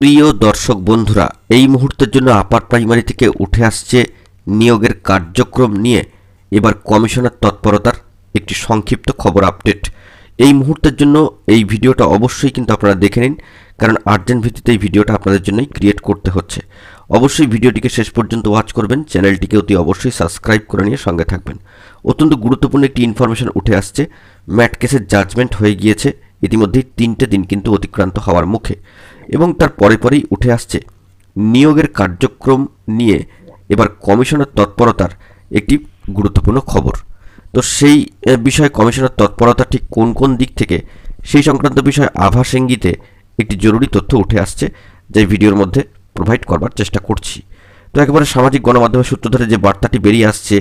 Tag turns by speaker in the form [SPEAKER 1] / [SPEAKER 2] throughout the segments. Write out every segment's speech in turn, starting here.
[SPEAKER 1] প্রিয় দর্শক বন্ধুরা, এই মুহূর্তের জন্য আপার প্রাইমারি থেকে উঠে আসছে নিয়োগের কার্যক্রম নিয়ে এবার কমিশনের তৎপরতার একটি সংক্ষিপ্ত খবর আপডেট। এই মুহূর্তের জন্য এই ভিডিওটা অবশ্যই কিন্তু আপনারা দেখে নিন, কারণ আর্জেন্ট ভিত্তিতে এই ভিডিওটা আপনাদের জন্যই ক্রিয়েট করতে হচ্ছে। অবশ্যই ভিডিওটিকে শেষ পর্যন্ত ওয়াচ করবেন, চ্যানেলটিকে অতি অবশ্যই সাবস্ক্রাইব করে নিয়ে সঙ্গে থাকবেন। অত্যন্ত গুরুত্বপূর্ণ একটি ইনফরমেশন উঠে আসছে। ম্যাট কেসের জাজমেন্ট হয়ে গিয়েছে, ইতিমধ্যেই 3টে দিন কিন্তু অতিক্রান্ত হওয়ার মুখে, এবং তার পরেই উঠে আসছে নিয়োগের কার্যক্রম নিয়ে এবার কমিশনের তৎপরতার একটি গুরুত্বপূর্ণ খবর। তো সেই বিষয়ে কমিশনের তৎপরতা ঠিক কোন কোন দিক থেকে, সেই সংক্রান্ত বিষয়ে আভাস ইঙ্গিতে একটি জরুরি তথ্য উঠে আসছে, যে ভিডিওর মধ্যে প্রোভাইড করবার চেষ্টা করছি। তো একেবারে সামাজিক গণমাধ্যমের সূত্র ধরে যে বার্তাটি বেরিয়ে আসছে,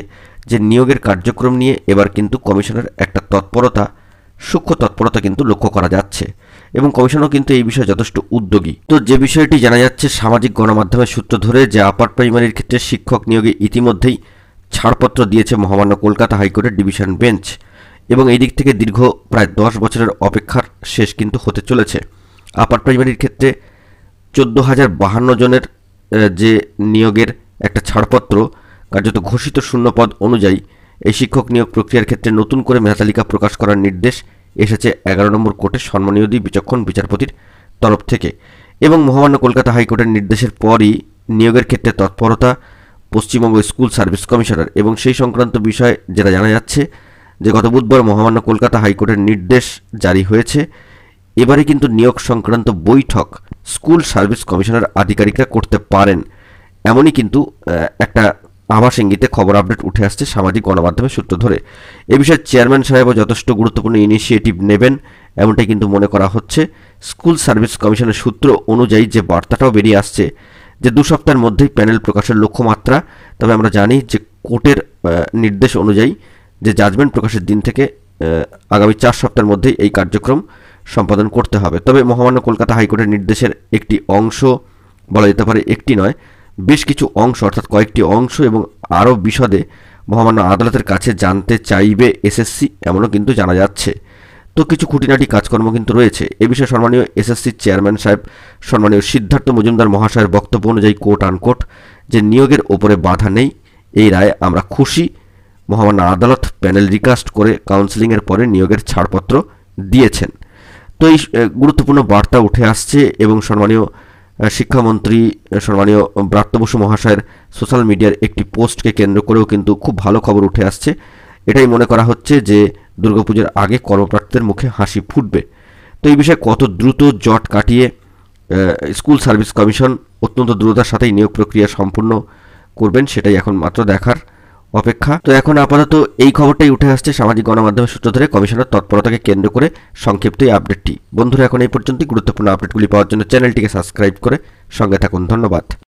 [SPEAKER 1] যে নিয়োগের কার্যক্রম নিয়ে এবার কিন্তু কমিশনের একটা তৎপরতা, সূক্ষ্ম তৎপরতা কিন্তু লক্ষ্য করা যাচ্ছে, এবং কমিশনও কিন্তু এই বিষয়ে যথেষ্ট উদ্যোগী। তো যে বিষয়টি জানা যাচ্ছে সামাজিক গণমাধ্যমের সূত্র ধরে, যে আপার প্রাইমারির ক্ষেত্রে শিক্ষক নিয়োগে ইতিমধ্যেই ছাড়পত্র দিয়েছে মহামান্য কলকাতা হাইকোর্টের ডিভিশন বেঞ্চ, এবং এই দিক থেকে দীর্ঘ প্রায় 10 বছরের অপেক্ষার শেষ কিন্তু হতে চলেছে। আপার প্রাইমারির ক্ষেত্রে 14,052 জনের যে নিয়োগের একটা ছাড়পত্র, কার্যত ঘোষিত শূন্যপদ অনুযায়ী এই শিক্ষক নিয়োগ প্রক্রিয়ার ক্ষেত্রে নতুন করে মেধাতালিকা প্রকাশ করার নির্দেশ এসেছে 11 নম্বর কোর্টের সম্মানীয় বিচক্ষণ বিচারপতির তরফ থেকে, এবং মহামান্য কলকাতা হাইকোর্টের নির্দেশের পরই নিয়োগের ক্ষেত্রে তৎপরতা পশ্চিমবঙ্গ স্কুল সার্ভিস কমিশনার। এবং সেই সংক্রান্ত বিষয়ে যেটা জানা যাচ্ছে, যে গত বুধবার মহামান্য কলকাতা হাইকোর্টের নির্দেশ জারি হয়েছে। এবারে কিন্তু নিয়োগ সংক্রান্ত বৈঠক স্কুল সার্ভিস কমিশনার আধিকারিকরা করতে পারেন, এমনই কিন্তু একটা আভাস ইঙ্গিতে খবর আপডেট উঠে আসছে সামাজিক গণমাধ্যমের সূত্র ধরে। এ বিষয়ে চেয়ারম্যান সাহেবও যথেষ্ট গুরুত্বপূর্ণ ইনিশিয়েটিভ নেবেন, এমনটাই কিন্তু মনে করা হচ্ছে। স্কুল সার্ভিস কমিশনের সূত্র অনুযায়ী যে বার্তাটাও বেরিয়ে আসছে, যে 2 সপ্তাহের মধ্যেই প্যানেল প্রকাশের লক্ষ্যমাত্রা। তবে আমরা জানি যে কোর্টের নির্দেশ অনুযায়ী যে জাজমেন্ট প্রকাশের দিন থেকে আগামী 4 সপ্তাহের মধ্যেই এই কার্যক্রম সম্পাদন করতে হবে। তবে মহামান্য কলকাতা হাইকোর্টের নির্দেশের একটি অংশ, বলা যেতে পারে একটি নয়, বেশ কিছু অংশ, অর্থাৎ কয়েকটি অংশ এবং আরও বিশদে মহামান্য আদালতের কাছে জানতে চাইবে এসএসসি, এমনও কিন্তু জানা যাচ্ছে। তো কিছু খুঁটিনাটি কাজকর্ম কিন্তু রয়েছে। এ বিষয়ে সম্মানীয় এসএসসির চেয়ারম্যান সাহেব সম্মানীয় সিদ্ধার্থ মজুমদার মহাশয়ের বক্তব্য অনুযায়ী কোট আনকোট, যে নিয়োগের ওপরে বাধা নেই, এই রায়ে আমরা খুশি। মহামান্য আদালত প্যানেল রিকাস্ট করে কাউন্সেলিংয়ের পরে নিয়োগের ছাড়পত্র দিয়েছেন। তো এই গুরুত্বপূর্ণ বার্তা উঠে আসছে, এবং সম্মানীয় শিক্ষামন্ত্রী সম্মানীয় ব্রাত্য বসু মহাশয়ের সোশ্যাল মিডিয়ার একটি পোস্টকে কেন্দ্র করেও কিন্তু খুব ভালো খবর উঠে আসছে। এটাই মনে করা হচ্ছে যে দুর্গাপুজোর আগে কর্মপ্রার্থীদের মুখে হাসি ফুটবে। তো এই বিষয়ে কত দ্রুত জট কাটিয়ে স্কুল সার্ভিস কমিশন অত্যন্ত দ্রুততার সাথেই নিয়োগ প্রক্রিয়া সম্পূর্ণ করবেন, সেটাই এখন মাত্র দেখার অপেক্ষা। তো এখন আপাতত এই খবরটাই উঠে আসছে সামাজিক গণমাধ্যমের সূত্র ধরে কমিশনের তৎপরতাকে কেন্দ্র করে সংক্ষিপ্ত এই আপডেটটি। বন্ধুরা, এখন এই পর্যন্তই। গুরুত্বপূর্ণ আপডেটগুলি পাওয়ার জন্য চ্যানেলটিকে সাবস্ক্রাইব করে সঙ্গে থাকুন। ধন্যবাদ।